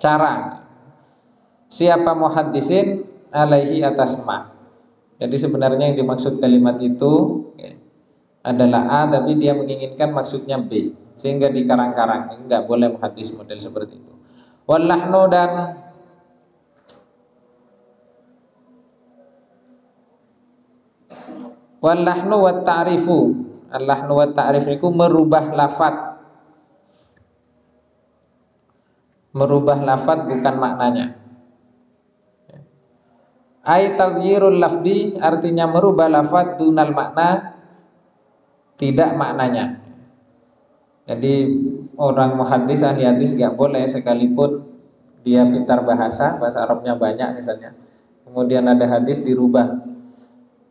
cara. Siapa muhaddisin alaihi atas ma. Jadi sebenarnya yang dimaksud kalimat itu adalah A, tapi dia menginginkan maksudnya B, sehingga dikarang-karang. Enggak boleh muhaddis model seperti itu. Wallahnu dan wallahnu wat ta'rifu. Allahnu wat ta'rif itu merubah lafaz. Merubah lafaz bukan maknanya. Ai taghyirul lafdi artinya merubah lafaz dunal makna, tidak maknanya. Jadi orang muhaddis ahli hadis enggak boleh sekalipun dia pintar bahasa Arabnya banyak misalnya, kemudian ada hadis dirubah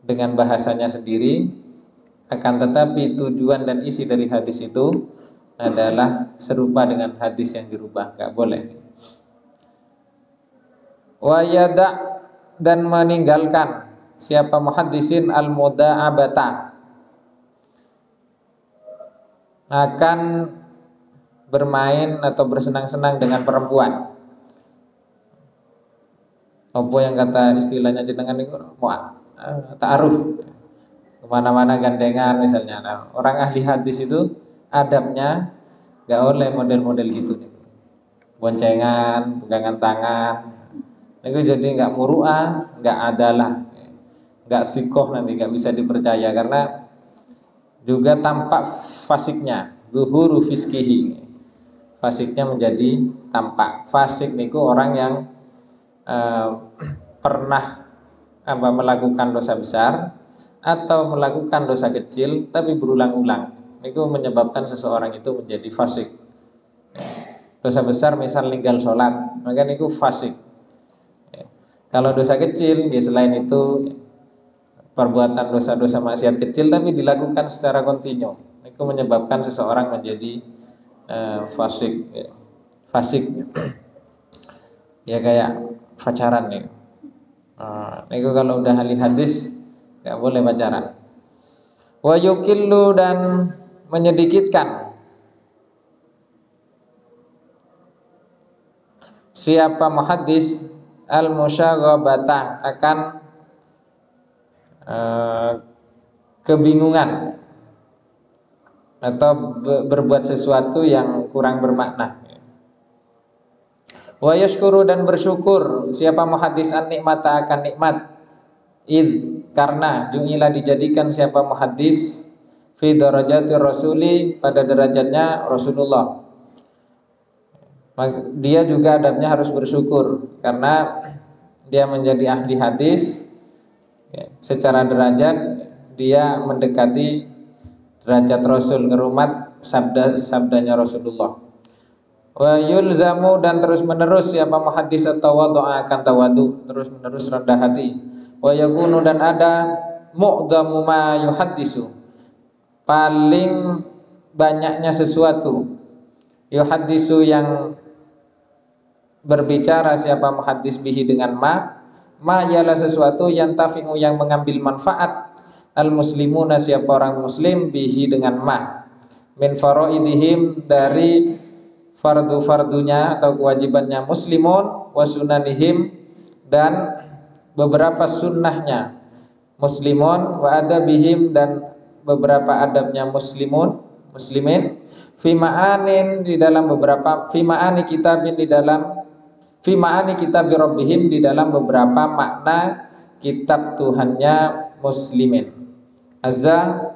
dengan bahasanya sendiri, akan tetapi tujuan dan isi dari hadis itu adalah serupa dengan hadis yang dirubah, enggak boleh. Wa yada dan meninggalkan siapa muhaddisin al-muda'abata, akan bermain atau bersenang-senang dengan perempuan. Apa yang kata istilahnya jenengan itu ta'aruf, kemana-mana gandengan misalnya. Nah, orang ahli hadis itu adabnya gak oleh model-model gitu nih. Boncengan, pegangan tangan, itu jadi gak muru'ah, gak adalah, gak sikoh, nanti gak bisa dipercaya. Karena juga tampak fasiknya, zuhuru fiskihi, fasiknya menjadi tampak. Fasik niku orang yang pernah melakukan dosa besar atau melakukan dosa kecil tapi berulang-ulang. Itu menyebabkan seseorang itu menjadi fasik. Dosa besar misal ninggal sholat, maka itu fasik. Kalau dosa kecil, ya selain itu perbuatan dosa-dosa maksiat kecil tapi dilakukan secara kontinu, itu menyebabkan seseorang menjadi fasik. Fasik ya kayak pacaran nih. Itu kalau udah ahli hadis nggak boleh pacaran. Wa yukillu dan menyedikitkan siapa muhaddis al-musyaghabata akan kebingungan atau berbuat sesuatu yang kurang bermakna. Wa yashkuru dan bersyukur siapa muhaddis an nikmata akan nikmat, karena ju'ila dijadikan siapa muhaddis fi darajatir rasuli pada derajatnya Rasulullah. Dia juga adabnya harus bersyukur karena dia menjadi ahli hadis, secara derajat dia mendekati derajat Rasul, ngerumat sabdanya Rasulullah. Wa yulzamu dan terus menerus siapa muhaddis tawadhu'a akan tawadu, terus menerus rendah hati. Wa yakunu dan ada mu'dhamu ma yuhaddisu, paling banyaknya sesuatu yuhaddisu yang berbicara siapa muhaddis bihi dengan ma ialah sesuatu yang tafi'u yang mengambil manfaat al muslimuna siapa orang muslim bihi dengan ma min faraidihim dari fardu-fardunya atau kewajibannya muslimun wa sunanihim dan beberapa sunnahnya muslimun wa adabihim dan beberapa adabnya muslimin fi ma'anin di dalam beberapa fi ma'ani kitabin di dalam fi ma'ani kitab rabbihim di dalam beberapa makna kitab Tuhannya muslimin. Azza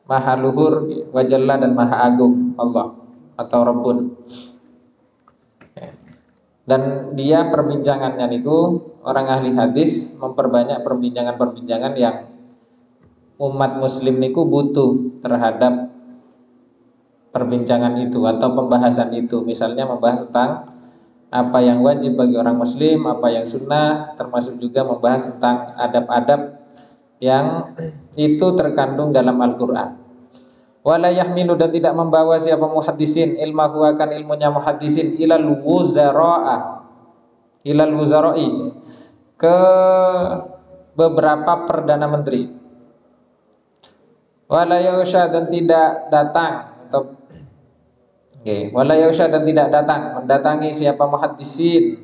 maha luhur wa jalla dan maha agung Allah atau Rabbun. Dan dia perbincangannya itu orang ahli hadis memperbanyak perbincangan-perbincangan yang umat muslim niku butuh terhadap perbincangan itu atau pembahasan itu. Misalnya membahas tentang apa yang wajib bagi orang muslim, apa yang sunnah, termasuk juga membahas tentang adab-adab yang itu terkandung dalam Al-Quran. Wala yahmilu dan tidak membawa siapa muhaddisin ilmahu akan ilmunya muhaddisin ilal wuzara'i ke beberapa perdana menteri. Wala yusha dan tidak datang atau Okay. Wala yausha dan tidak datang mendatangi siapa muhaddisin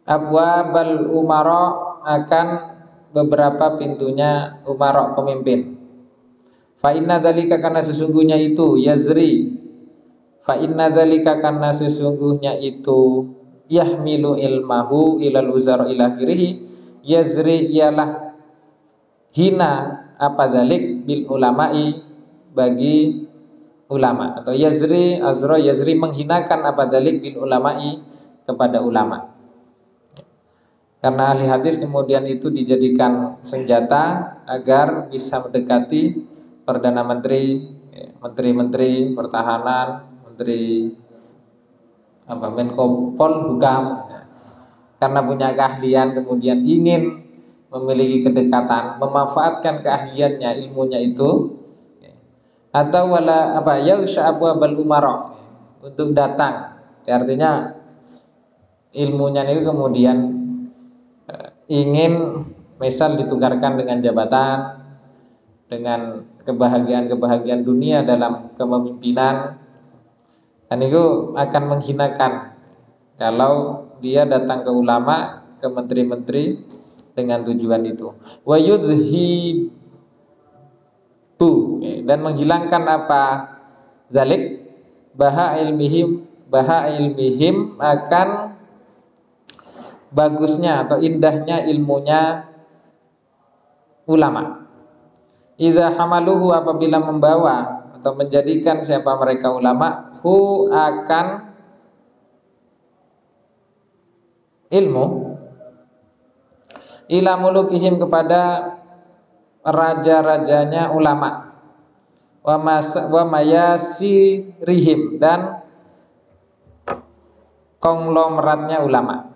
abwabal umara akan beberapa pintunya umara pemimpin. Fa inna dzalika karena sesungguhnya itu yazri. Fa inna dzalika karena sesungguhnya itu yahmilu ilmahu ilal wuzara ilahirihi yazri ialah hina apa dzalik bil ulama'i bagi ulama, atau yazri azra yazri menghinakan apa dzalik bil ulama'i kepada ulama. Karena ahli hadis kemudian itu dijadikan senjata agar bisa mendekati perdana menteri, menteri-menteri pertahanan, menteri Menko Polhukam, karena punya keahlian kemudian ingin memiliki kedekatan, memanfaatkan keahliannya, ilmunya itu, atau wala yausha abwabal umara untuk datang. Artinya ilmunya itu kemudian ingin misal ditukarkan dengan jabatan, dengan kebahagiaan-kebahagiaan dunia dalam kepemimpinan, dan itu akan menghinakan kalau dia datang ke ulama, ke menteri-menteri dengan tujuan itu. Wa yudhibu, dan menghilangkan apa zalik baha ilmihim akan bagusnya atau indahnya ilmunya ulama. Idza hamaluhu apabila membawa atau menjadikan siapa mereka ulama hu akan ilmu ila mulukihim kepada raja-rajanya ulama wa mayasirihim dan konglomeratnya ulama.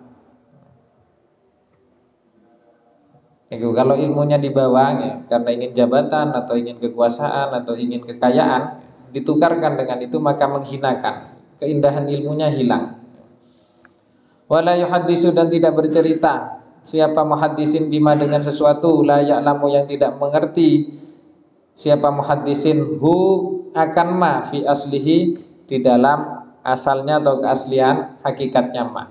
Itu kalau ilmunya dibawa karena ingin jabatan atau ingin kekuasaan atau ingin kekayaan, ditukarkan dengan itu maka menghinakan, keindahan ilmunya hilang. Wala yuhaddisu dan tidak bercerita siapa muhaddisin bima dengan sesuatu la ya'lamu yang tidak mengerti siapa muhaddisin hu akan ma fi aslihi di dalam asalnya atau keaslian hakikatnya ma.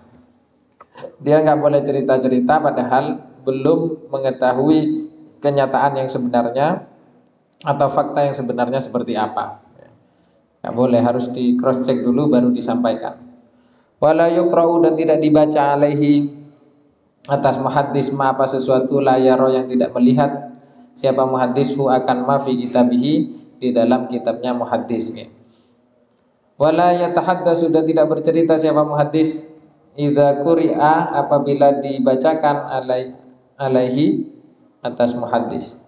Dia nggak boleh cerita-cerita padahal belum mengetahui kenyataan yang sebenarnya atau fakta yang sebenarnya seperti apa. Nggak boleh, harus di cross check dulu baru disampaikan. Wala yuqra'u dan tidak dibaca alaihi atas muhaddis ma apa sesuatu la yaro yang tidak melihat siapa muhaddishu akan ma fi kitabihi di dalam kitabnya muhaddis. Wala yatahaddatsu dan tidak bercerita siapa muhaddis idza quri'a apabila dibacakan alaihi atas muhaddis.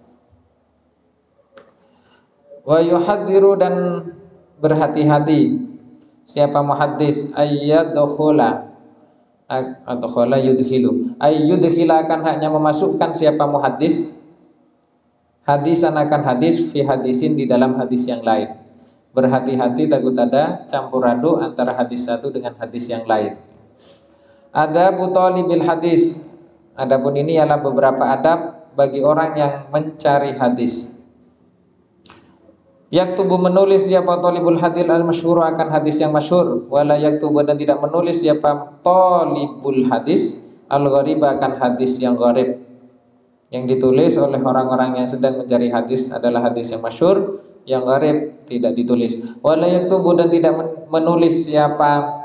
Wa yuhadziru dan berhati-hati siapa muhaddis ayyadkhula atau khala yudkhilu ayyudkhila akan hanya memasukkan siapa muhaddis hadisan akan hadis fi hadisin di dalam hadis yang lain. Berhati-hati takut ada campur aduk antara hadis satu dengan hadis yang lain. Ada butalibil hadis. Adapun ini adalah beberapa adab bagi orang yang mencari hadis. Yaktubu menulis siapa talibul hadil al-masyhur akan hadis yang masyhur, wala yaktubu dan tidak menulis siapa talibul hadis al-gharib akan hadis yang gharib. Yang ditulis oleh orang-orang yang sedang mencari hadis adalah hadis yang masyhur, yang gharib tidak ditulis. Wala yaktubu dan tidak menulis siapa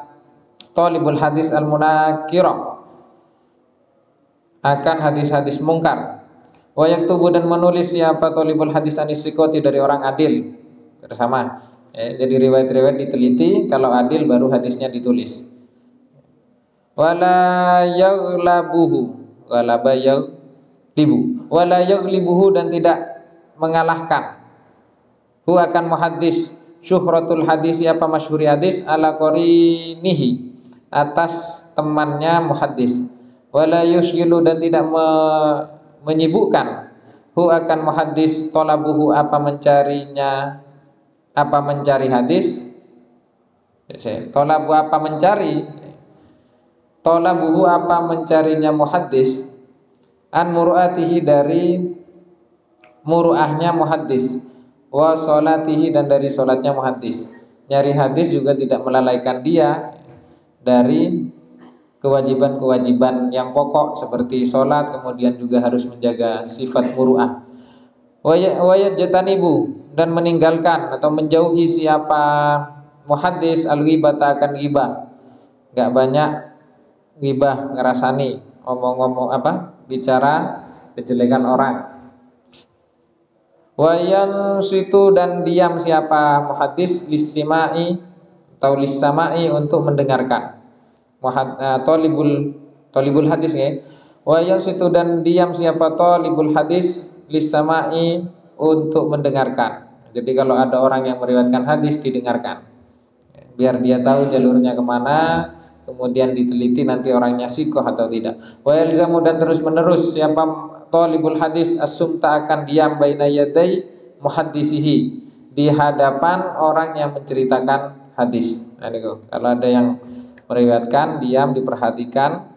talibul hadis al-munakira akan hadis-hadis mungkar. Wa yaktubu dan menulis siapa talibul hadis anisikoti dari orang adil bersama. Jadi riwayat-riwayat diteliti, kalau adil baru hadisnya ditulis. Wala yaghlabuhu wala yaghlibu wala yaghlibuhu dan tidak mengalahkan hu akan muhaddis syuhratul hadis siapa masyhuri hadis ala qarinihi atas temannya muhaddis. Wala yushgilu dan tidak menyibukkan hu akan muhaddis talabuhu apa mencarinya apa mencari hadis. Talabu apa mencari, talabuhu apa mencarinya muhaddis an muru'atihi dari muru'ahnya muhaddis wa sholatihi dan dari sholatnya muhaddis. nyari hadis juga tidak melalaikan dia dari kewajiban-kewajiban yang pokok seperti sholat, kemudian juga harus menjaga sifat muru'ah. Wayat jatanibu, dan meninggalkan atau menjauhi siapa muhaddis al-ghibata akan ghibah, nggak banyak ghibah, ngerasani, ngomong-ngomong bicara kejelekan orang. Wayan situ, dan diam siapa muhaddis lisimai atau lisamai untuk mendengarkan. Tolibul hadis ya. Wayan situ, dan diam siapa tolibul hadis lisamai untuk mendengarkan. Jadi kalau ada orang yang meriwayatkan hadis, didengarkan, biar dia tahu jalurnya kemana, kemudian diteliti nanti orangnya sikoh atau tidak. Wa yalzamu, dan terus menerus siapa talibul hadis as-sumta akan diam baina yaday muhaddisihi, di hadapan orang yang menceritakan hadis. Nah, ini kalau ada yang meriwayatkan, diam, diperhatikan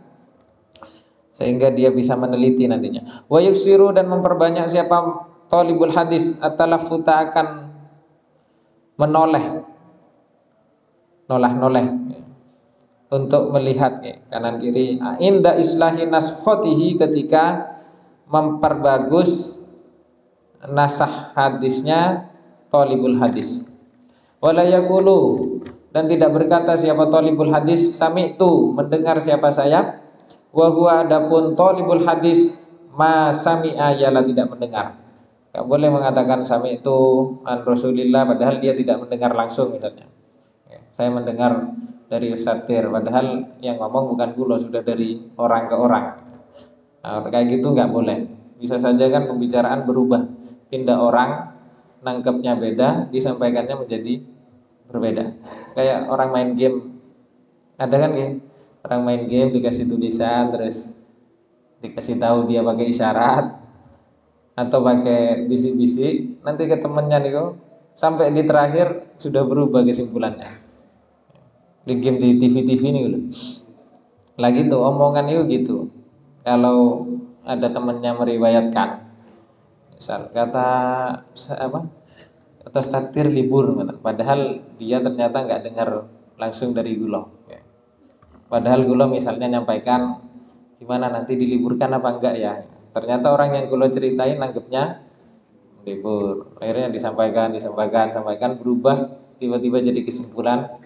sehingga dia bisa meneliti nantinya. Wa yuksiru, dan memperbanyak siapa talibul hadis at-talaffuta akan menoleh, noleh untuk melihat kanan kiri. Inda islahi naskhatihi, ketika memperbagus nasah hadisnya talibul hadis. Wala yaqulu, dan tidak berkata siapa talibul hadis sami'tu, mendengar siapa saya, wa huwa, adapun talibul hadis ma sami'a, ialah tidak mendengar. Enggak boleh mengatakan sami'tu an Rasulillah padahal dia tidak mendengar langsung misalnya. Saya mendengar dari Ustaz Tir, padahal yang ngomong bukan beliau, sudah dari orang ke orang. Nah, kayak gitu nggak boleh. Bisa saja kan pembicaraan berubah, pindah orang, nangkepnya beda, disampaikannya menjadi berbeda. Kayak orang main game, ada kan ya? Orang main game dikasih tulisan, terus dikasih tahu dia pakai isyarat atau pakai bisik-bisik, nanti ke temennya nih kok, sampai di terakhir sudah berubah kesimpulannya. Di game di TV-TV ini loh. Lagi tuh omongan itu gitu. Kalau ada temennya meriwayatkan, misal kata kata Statir libur, padahal dia ternyata nggak dengar langsung dari Gulo. Padahal Gulo misalnya nyampaikan gimana nanti diliburkan apa enggak ya. Ternyata orang yang Gulo ceritain nanggepnya libur. Akhirnya disampaikan berubah, tiba-tiba jadi kesimpulan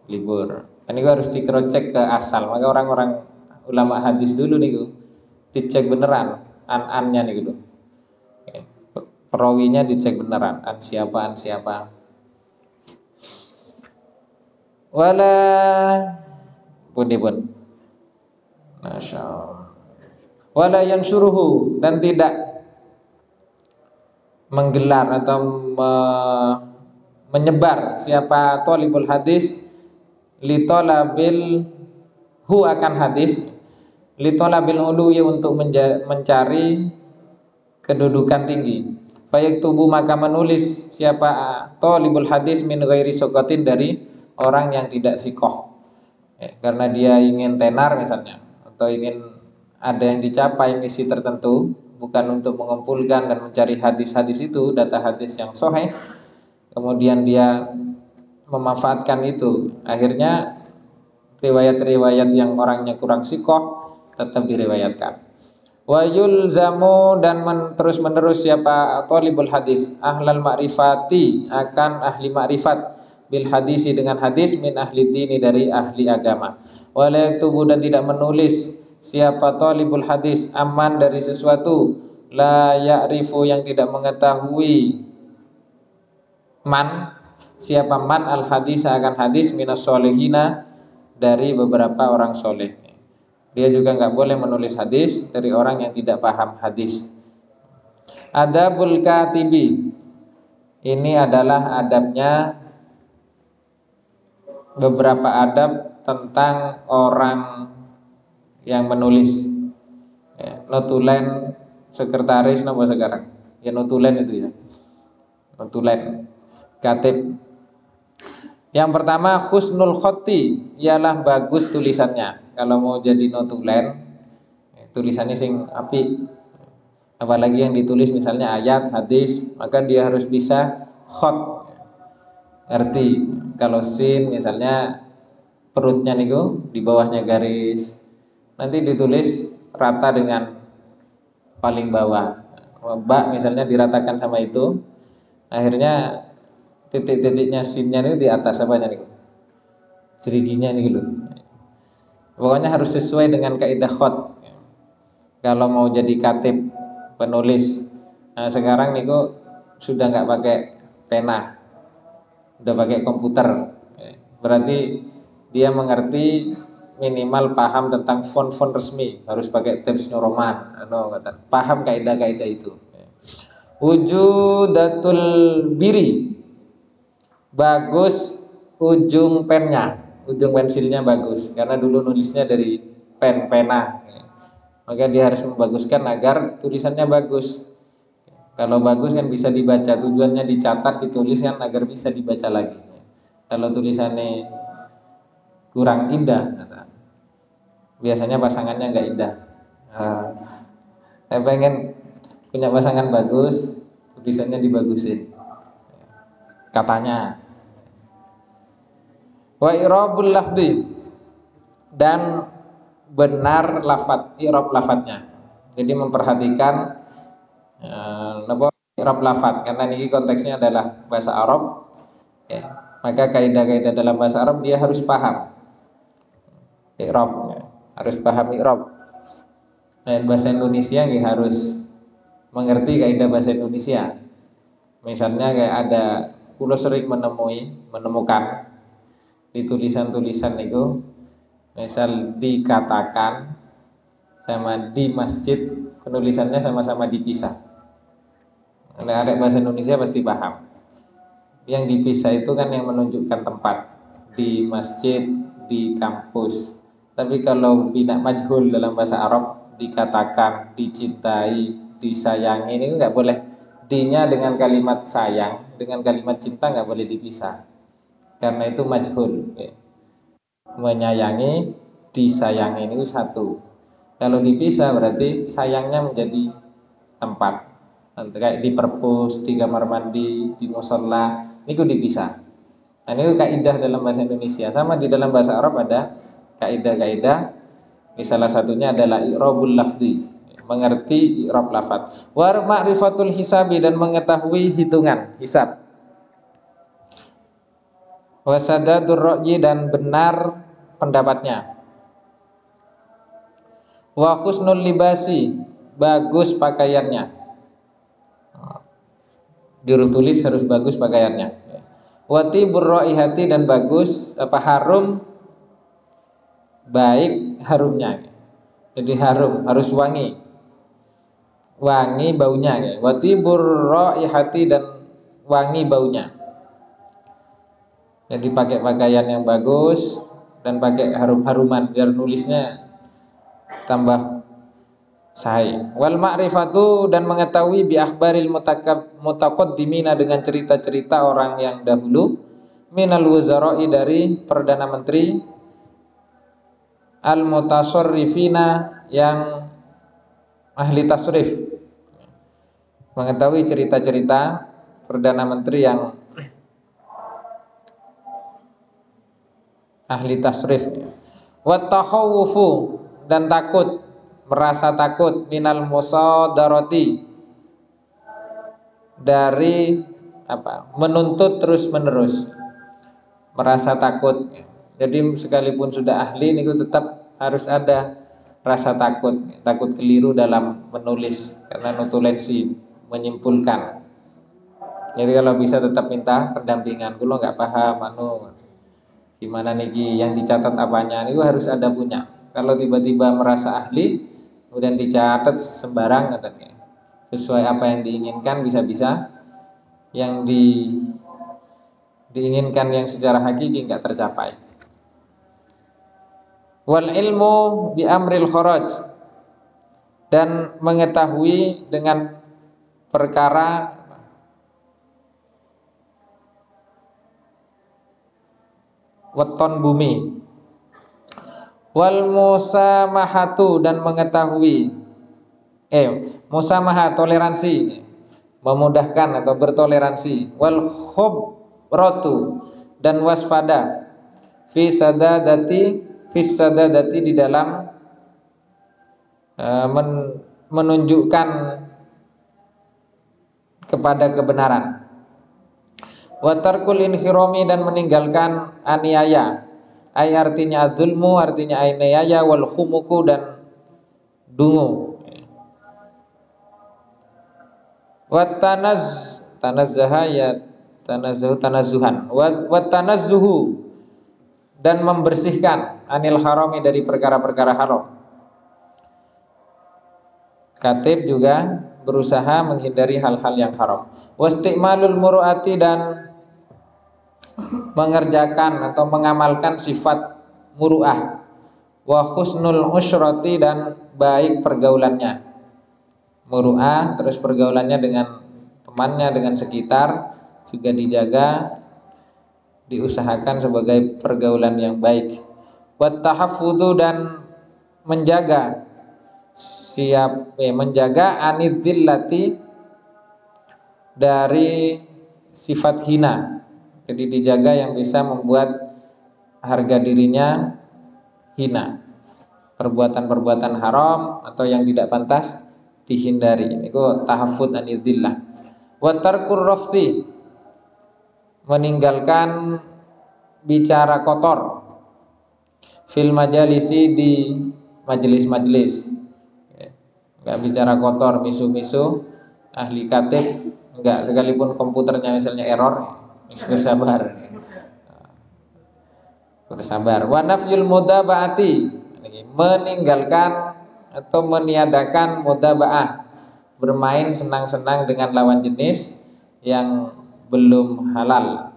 libur. Ini harus dikerocek ke asal. Maka orang-orang ulama hadis dulu nih dicek beneran an-annya nih gitu. Perawinya dicek beneran, an siapa. Wala pun. Masya Allah. Wala yansuruhu, dan tidak menggelar atau menyebar siapa thalibul hadis litolabil hu akan hadis, litolabil uluwi, untuk mencari kedudukan tinggi. Fayaktubu, maka menulis siapa thalibul hadis min ghairi sokotin, dari orang yang tidak sikoh, karena dia ingin tenar misalnya, atau ingin ada yang dicapai misi tertentu, bukan untuk mengumpulkan dan mencari hadis-hadis itu, data hadis yang sahih, kemudian dia memanfaatkan itu, akhirnya riwayat-riwayat yang orangnya kurang sikoh tetap diriwayatkan. Wa yulzamu, dan terus menerus siapa talibul hadis ahlal ma'rifati, akan ahli ma'rifat, bil hadisi, dengan hadis, min ahli dini, dari ahli agama. Wa la yaktubu, dan tidak menulis siapa talibul hadis aman, dari sesuatu la ya'rifu, yang tidak mengetahui, man siapa man al hadis akan hadis, minas solehina, dari beberapa orang soleh. Dia juga nggak boleh menulis hadis dari orang yang tidak paham hadis. Adabul katibi, ini adalah adabnya, beberapa adab tentang orang yang menulis. Notulen sekretaris nomor sekarang. Ya notulen itu ya. Notulen katib. Yang pertama husnul khoti, ialah bagus tulisannya. Kalau mau jadi notulen, tulisannya sing api. Apalagi yang ditulis misalnya ayat, hadis, maka dia harus bisa khot. Ngerti kalau sin misalnya perutnya niku di bawahnya garis, nanti ditulis rata dengan paling bawah. Ba misalnya diratakan sama itu, akhirnya titik-titiknya sinnya niku di atas apanya niku, jeriginya niku lho. Pokoknya harus sesuai dengan kaidah khot kalau mau jadi katib penulis. Nah sekarang niku sudah nggak pakai pena, udah pakai komputer. Berarti dia mengerti, minimal paham tentang font-font resmi, harus pakai Times New Roman, paham kaidah-kaidah itu. Wujudatul biri, bagus ujung pennya, ujung pensilnya bagus, karena dulu nulisnya dari pena, maka dia harus membaguskan agar tulisannya bagus. Kalau bagus kan bisa dibaca, tujuannya dicatat, ditulis kan agar bisa dibaca lagi. Kalau tulisannya kurang indah, biasanya pasangannya nggak indah. Saya pengen punya pasangan bagus, tulisannya dibagusin, katanya. Wa i'rabul lafzi, dan benar lafadz, i'rab lafadznya. Jadi memperhatikan i'rab lafadz, karena ini konteksnya adalah bahasa Arab, ya. Maka kaidah-kaidah dalam bahasa Arab dia harus paham i'rab, ya. Harus paham i'rab. Dan bahasa Indonesia nggih harus mengerti kaidah bahasa Indonesia. Misalnya kayak ada, kulo sering menemukan di tulisan-tulisan itu, misal dikatakan sama di masjid, penulisannya sama-sama dipisah. Ada bahasa Indonesia pasti paham. Yang dipisah itu kan yang menunjukkan tempat, di masjid, di kampus. Tapi kalau bina majhul dalam bahasa Arab, dikatakan, dicintai, disayangi, ini nggak boleh. D-nya dengan kalimat sayang, dengan kalimat cinta nggak boleh dipisah, karena itu majhul. Menyayangi, disayangi ini satu. Kalau dipisah berarti sayangnya menjadi tempat. Nanti kayak di perpus, di kamar mandi, di musola, ini dipisah. Nah ini kaidah dalam bahasa Indonesia. Sama di dalam bahasa Arab ada kaidah-kaidah. Salah satunya adalah i'rabul lafzi, mengerti i'rab lafaz. Wa ma'rifatul hisabi, dan mengetahui hitungan, hisab. Wa sadadur ra'yi, dan benar pendapatnya. Wa husnul libasi, bagus pakaiannya. Juru tulis harus bagus pakaiannya. Wa tibur raihati, dan bagus harum, baik harumnya. Jadi harum, harus wangi. Wangi baunya. Wa tibur raihati, dan wangi baunya. Jadi pakai pakaian yang bagus dan pakai harum-haruman biar nulisnya tambah sahih. Wal ma'rifatu, dan mengetahui bi akhbaril mutaqaddimina, dengan cerita-cerita orang yang dahulu, minal wuzara'i, dari perdana menteri, al mutasarrifina, yang ahli tasrif. Mengetahui cerita-cerita perdana menteri yang ahli tasrif. Wa takhawufu, dan takut, merasa takut, minal musadarati, dari menuntut terus menerus, merasa takut. Jadi sekalipun sudah ahli ini tetap harus ada rasa takut, takut keliru dalam menulis, karena notulensi, menyimpulkan. Jadi kalau bisa tetap minta pendampingan, kalau nggak paham gimana nih yang dicatat apanya, ini harus ada punya. Kalau tiba-tiba merasa ahli kemudian dicatat sembarang, katanya sesuai apa yang diinginkan, bisa-bisa yang diinginkan yang secara hakiki nggak tercapai. Wal ilmu bi amril kharaj, dan mengetahui dengan perkara weton bumi. Wal musamahatu, dan mengetahui musamahah, toleransi, memudahkan atau bertoleransi. Wal rotu dan waspada fi sadadati di dalam menunjukkan kepada kebenaran. Wa tarkul inhirami dan meninggalkan aniaya. Ai artinya adzulmu, artinya aniaya, wal khumuku dan dungu. Wa tanazzaha ya tanazzuhan. Wa tanazzuhu dan membersihkan anil harami dari perkara-perkara haram. Katib juga berusaha menghindari hal-hal yang haram. Wastimalul muruati dan mengerjakan atau mengamalkan sifat muruah. Wa husnul usyrati dan baik pergaulannya. Muruah terus pergaulannya dengan temannya, dengan sekitar juga dijaga, diusahakan sebagai pergaulan yang baik. Wa tahaffudzu dan menjaga menjaga anidzillati dari sifat hina. Jadi dijaga yang bisa membuat harga dirinya hina. Perbuatan-perbuatan haram atau yang tidak pantas dihindari. Itu tahaffud anidzillah. Wa tarkur rafsi meninggalkan bicara kotor fil majalisi di majelis-majelis. Enggak bicara kotor, misu-misu, ahli katib, enggak, sekalipun komputernya misalnya error, bersabar. Bersabar. Wa nafyul mudabaati, meninggalkan atau meniadakan mudabaah, bermain senang-senang dengan lawan jenis yang belum halal.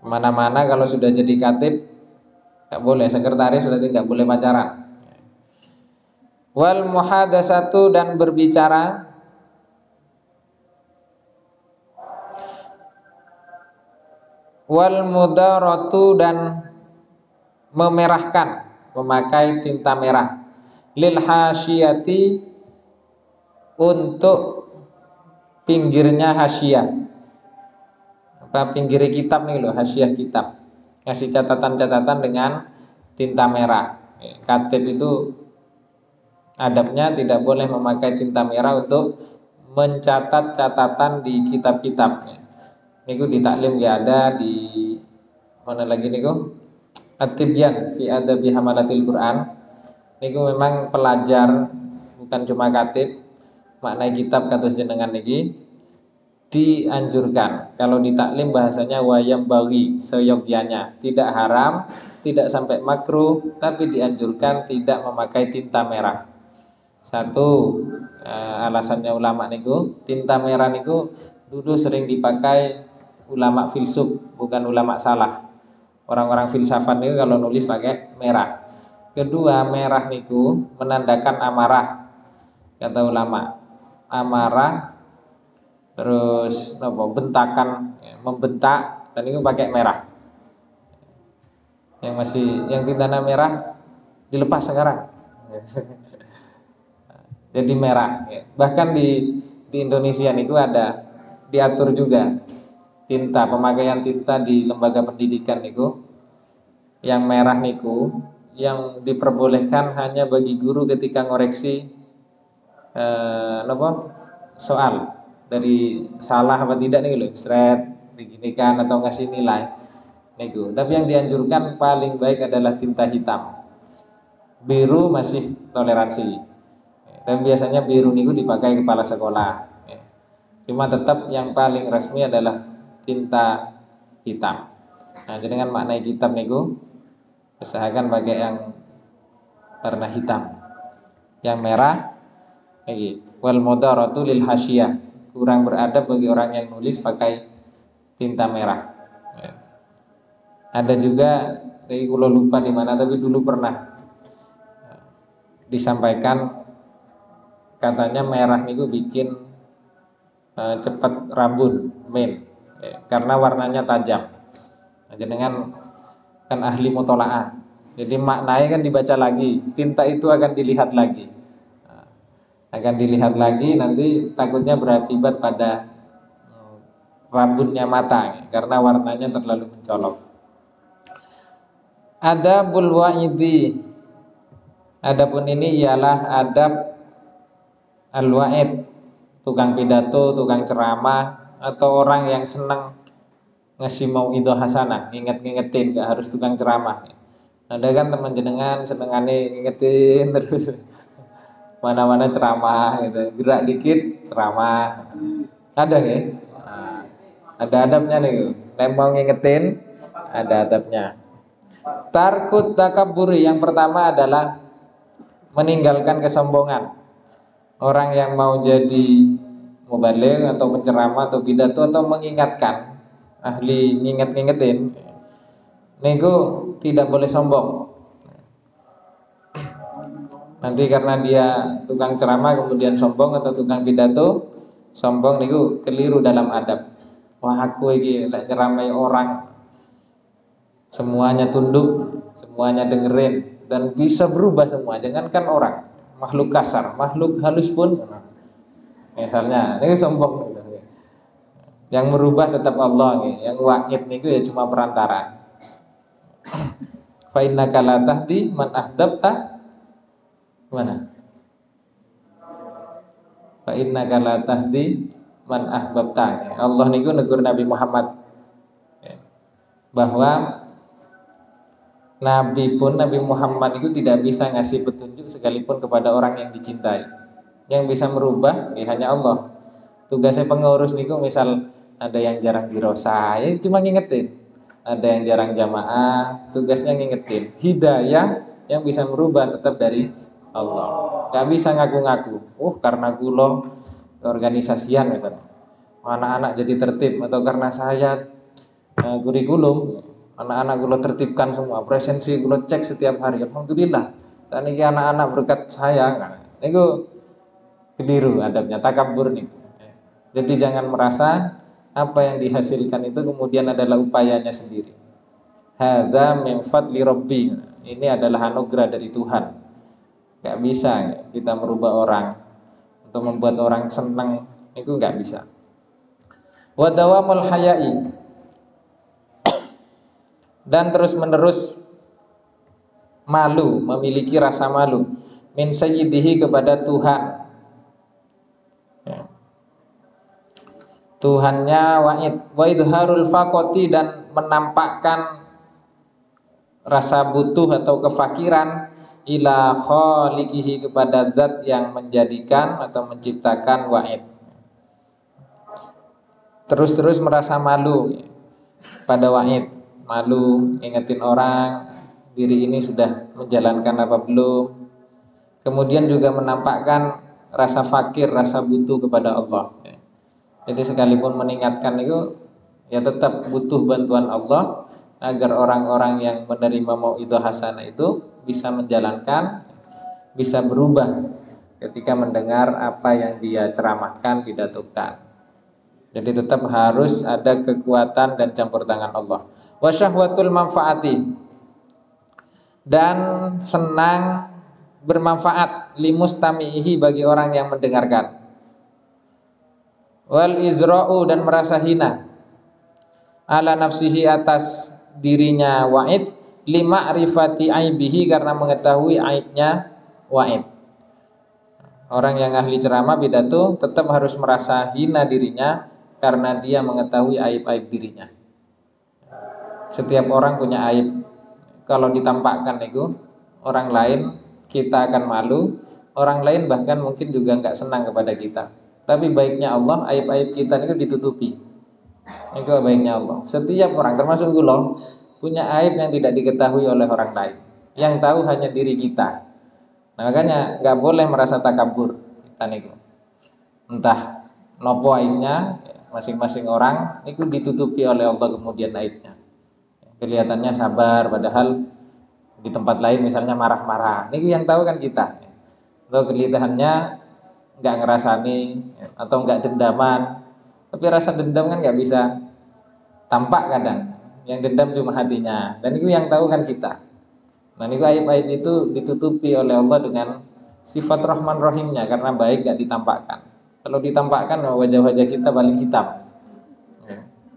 Mana-mana kalau sudah jadi katib enggak boleh, sekretaris sudah tidak boleh pacaran. Wal muhadatsatu dan berbicara, wal mudaratu dan memerahkan, memakai tinta merah, lil hasyiyati untuk pinggirnya hasyiah. Apa pinggir kitab nih loh, hasyiah kitab. Ngasih catatan-catatan dengan tinta merah. Katib itu adabnya tidak boleh memakai tinta merah untuk mencatat catatan di kitab-kitab. Niku di taklim ya ada, di mana lagi niku? At-Tibyan fi adabi hamalatil Quran. Niku memang pelajar, bukan cuma katib, maknai kitab kados jenengan niki dianjurkan. Kalau di taklim bahasanya wayam bagi, seyogyanya, tidak haram, tidak sampai makruh, tapi dianjurkan tidak memakai tinta merah. Satu alasannya ulama niku, tinta merah niku dulu sering dipakai ulama filsuf, bukan ulama salah. Orang-orang filsafat niku kalau nulis pakai merah. Kedua, merah niku menandakan amarah, kata ulama. Amarah, terus bentakan, membentak, dan itu pakai merah. Yang tinta merah dilepas sekarang. Jadi merah. Bahkan di Indonesia niku ada diatur juga tinta, pemakaian tinta di lembaga pendidikan niku yang merah niku yang diperbolehkan hanya bagi guru ketika ngoreksi soal dari salah apa tidak nih loh, seret diginikan atau ngasih nilai niku. Tapi yang dianjurkan paling baik adalah tinta hitam. Biru masih toleransi. Dan biasanya biru niku dipakai kepala sekolah. Cuma tetap yang paling resmi adalah tinta hitam. Nah, jadi dengan maknai kitab niku usahakan pakai yang warna hitam. Yang merah iki wal mudaratu lil hasyiyah. Kurang beradab bagi orang yang nulis pakai tinta merah. Ada juga, dari kula lupa di mana, tapi dulu pernah disampaikan katanya merah niku bikin cepat rambun karena warnanya tajam. Nah, jenengan kan ahli mutolaah, jadi maknanya kan dibaca lagi, tinta itu akan dilihat lagi. Nanti takutnya berakibat pada rabunnya mata karena warnanya terlalu mencolok. Adabul wa'idi, adapun ini ialah adab al-wa'id, tukang pidato, tukang ceramah, atau orang yang senang ngasih mauidhah hasanah, nginget-ngingetin, gak harus tukang ceramah. Ada kan teman jenengan senengane ngingetin terus mana-mana ceramah gitu, gerak dikit ceramah. Ada ya? Nah, ada adabnya nih, mau ngingetin ada adabnya. Tarkut takaburi, yang pertama adalah meninggalkan kesombongan. Orang yang mau jadi mubaligh atau penceramah atau pidato atau mengingatkan, ahli ngingetin, nego tidak boleh sombong. Nanti karena dia tukang ceramah kemudian sombong, atau tukang pidato sombong, nego keliru dalam adab. Wah, aku ini lek nyeramai orang semuanya tunduk, semuanya dengerin dan bisa berubah semua. Jangankan orang, makhluk kasar, makhluk halus pun misalnya ini sombong. Yang merubah tetap Allah nih. Yang wa'id niku ya cuma perantara. Fa innaka la tahdi man ahbabta, mana? Fa innaka la tahdi man ahbabta. Allah niku negur Nabi Muhammad bahwa Nabi Muhammad itu tidak bisa ngasih petunjuk sekalipun kepada orang yang dicintai. Yang bisa merubah ya hanya Allah. Tugasnya pengurus niku misal ada yang jarang dirosa, ya cuma ngingetin. Ada yang jarang jamaah, tugasnya ngingetin. Hidayah yang bisa merubah tetap dari Allah. Gak bisa ngaku-ngaku. Karena kulo organisasian misalnya, anak-anak jadi tertib, atau karena saya kurikulum, anak-anak kulo tertibkan semua, presensi kulo cek setiap hari. Alhamdulillah. Dan ini anak-anak berkat saya. Itu keliru adabnya, takabur nih. Jadi jangan merasa apa yang dihasilkan itu kemudian adalah upayanya sendiri. Hadza min fadli rabbi. Ini adalah anugerah dari Tuhan. Gak bisa kita merubah orang untuk membuat orang senang, itu gak bisa. Wa dawamul haya'i, dan terus menerus malu, memiliki rasa malu, min sayyidihi, kepada Tuhan ya. Tuhannya wa'id, wa idharul faqati, dan menampakkan rasa butuh atau kefakiran ila khaliqihi, kepada zat yang menjadikan atau menciptakan wa'id. Terus-terus merasa malu pada wa'id, malu ingetin orang diri ini sudah menjalankan apa belum. Kemudian juga menampakkan rasa fakir, rasa butuh kepada Allah. Jadi sekalipun mengingatkan itu ya tetap butuh bantuan Allah agar orang-orang yang menerima mauidhah hasanah itu bisa menjalankan, bisa berubah ketika mendengar apa yang dia ceramahkan, pidatokan. Jadi tetap harus ada kekuatan dan campur tangan Allah. Wa syahwatul manfaati, dan senang bermanfaat, limustamihi, bagi orang yang mendengarkan. Wal izra'u, dan merasa hina, ala nafsihi, atas dirinya wa'id, lima'rifati aibihi, karena mengetahui aibnya wa'id. Orang yang ahli ceramah pidato tetap harus merasa hina dirinya karena dia mengetahui aib-aib dirinya. Setiap orang punya aib. Kalau ditampakkan itu orang lain, kita akan malu. Orang lain bahkan mungkin juga nggak senang kepada kita. Tapi baiknya Allah, aib-aib kita itu ditutupi. Itu baiknya Allah. Setiap orang, termasuk gula, punya aib yang tidak diketahui oleh orang lain. Yang tahu hanya diri kita. Nah, makanya nggak boleh merasa takabur kita niku. Entah nopo aibnya, masing-masing orang itu ditutupi oleh Allah kemudian aibnya. Kelihatannya sabar, padahal di tempat lain misalnya marah-marah. Niku yang tahu kan kita. Atau kelihatannya nggak ngerasani atau nggak dendaman, tapi rasa dendam kan nggak bisa tampak kadang. Yang dendam cuma hatinya, dan itu yang tahu kan kita. Nah, itu aib-aib itu ditutupi oleh Allah dengan sifat Rahman Rahimnya, karena baik nggak ditampakkan. Kalau ditampakkan wajah-wajah kita paling hitam.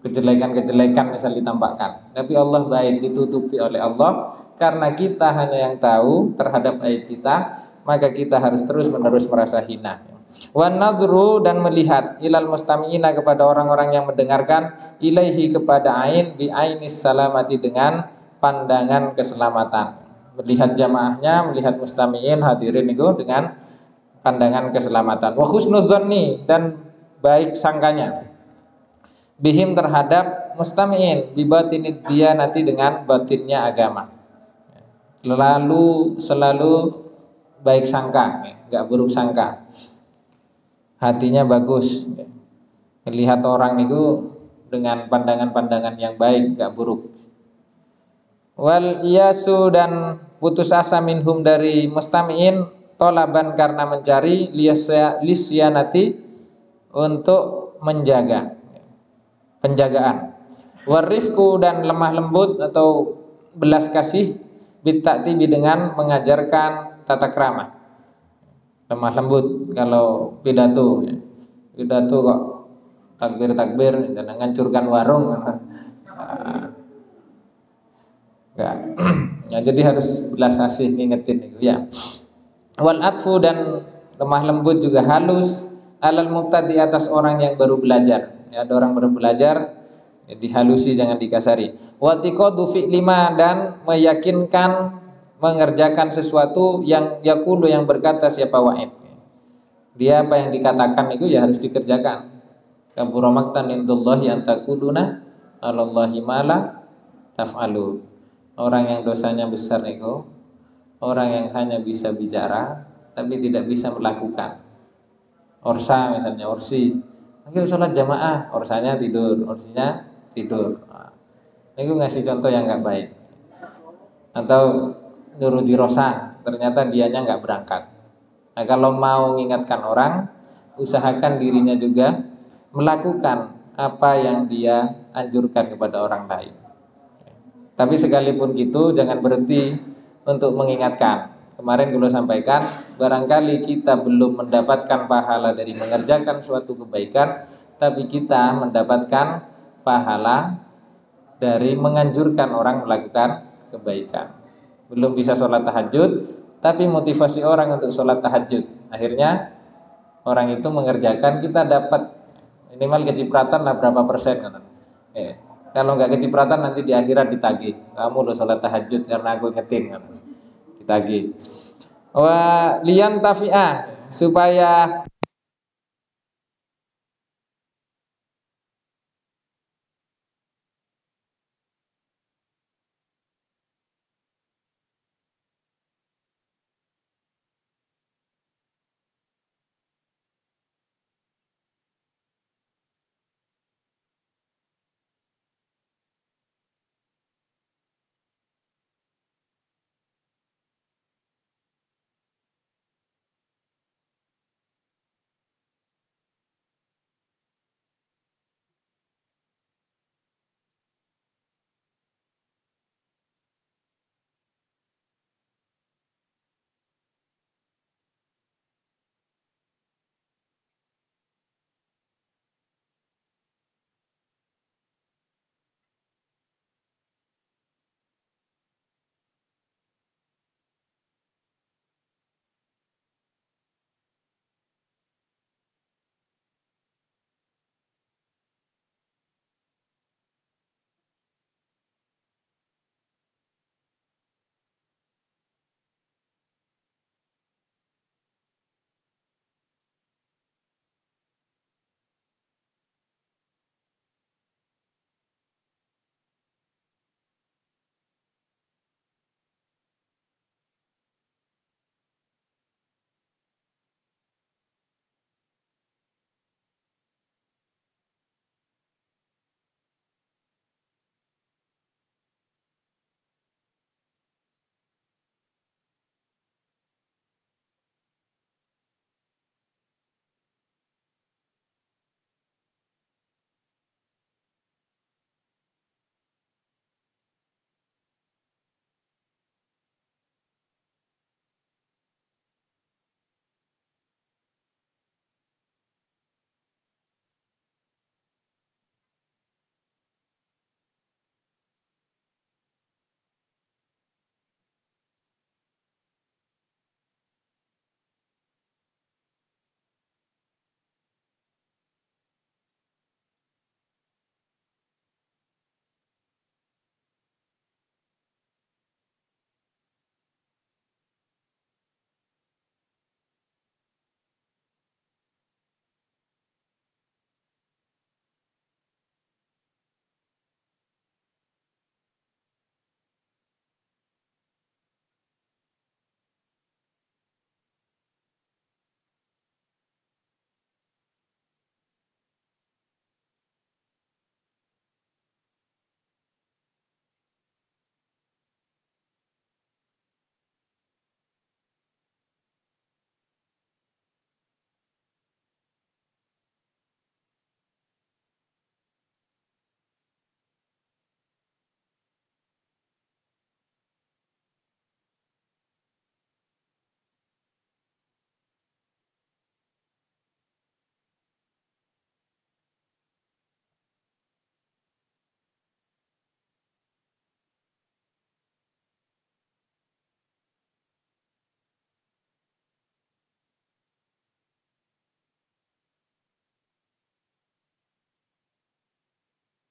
kejelekan-kejelekan misal ditampakkan, tapi Allah baik, ditutupi oleh Allah. Karena kita hanya yang tahu terhadap aib kita, maka kita harus terus-menerus merasa hina. Wan nadru, dan melihat, ilal mustami'ina, kepada orang-orang yang mendengarkan, ilaihi, kepada ain, bi ainis salamati, dengan pandangan keselamatan. Melihat jamaahnya, melihat mustami'in, hadirin itu dengan pandangan keselamatan. Wa husnudzanni, dan baik sangkanya, bihim, terhadap mustami'in, bibatinid diyanati, dengan batinnya agama. Selalu baik sangka, enggak buruk sangka. Hatinya bagus, melihat orang itu dengan pandangan-pandangan yang baik, enggak buruk. Wal iyasu, dan putus asa, minhum, dari mustami'in, tolaban, karena mencari, lisyanati, untuk menjaga, penjagaan. Warifku, dan lemah lembut atau belas kasih, bitaktibi, dengan mengajarkan tata krama. Lemah lembut kalau pidato, ya. Pidato kok takbir dan menghancurkan warung, enggak. Ya, jadi harus belas kasih, ngingetin itu ya. Wal atfu, dan lemah lembut juga halus, alal mubtadi, atas orang yang baru belajar. Ya, ada orang baru belajar, ya, dihalusi, jangan dikasari. Wa tiqadu fi'lima, dan meyakinkan, mengerjakan sesuatu yang yaqulu, yang berkata siapa wa'id. Dia apa yang dikatakan itu ya harus dikerjakan. Kabura maqtan indallahi an taquluna 'alallahi ma la taf'alu. Orang yang dosanya besar itu orang yang hanya bisa bicara tapi tidak bisa melakukan. Orsa misalnya, orsi, ayo sholat jamaah, orsanya tidur, orsinya tidur. Itu ngasih contoh yang nggak baik. Atau nyuruh dirosa, ternyata dianya nggak berangkat. Nah, kalau mau mengingatkan orang, usahakan dirinya juga melakukan apa yang dia anjurkan kepada orang lain. Tapi sekalipun gitu, jangan berhenti untuk mengingatkan. Kemarin gue sampaikan, barangkali kita belum mendapatkan pahala dari mengerjakan suatu kebaikan, tapi kita mendapatkan pahala dari menganjurkan orang melakukan kebaikan. Belum bisa sholat tahajud, tapi motivasi orang untuk sholat tahajud, akhirnya orang itu mengerjakan, kita dapat minimal kecipratan lah berapa persen kan. Kalau nggak kecipratan nanti di akhirat ditagih, kamu lo sholat tahajud karena aku ingetin kan, ditagih. Wa liyan tafi'ah, supaya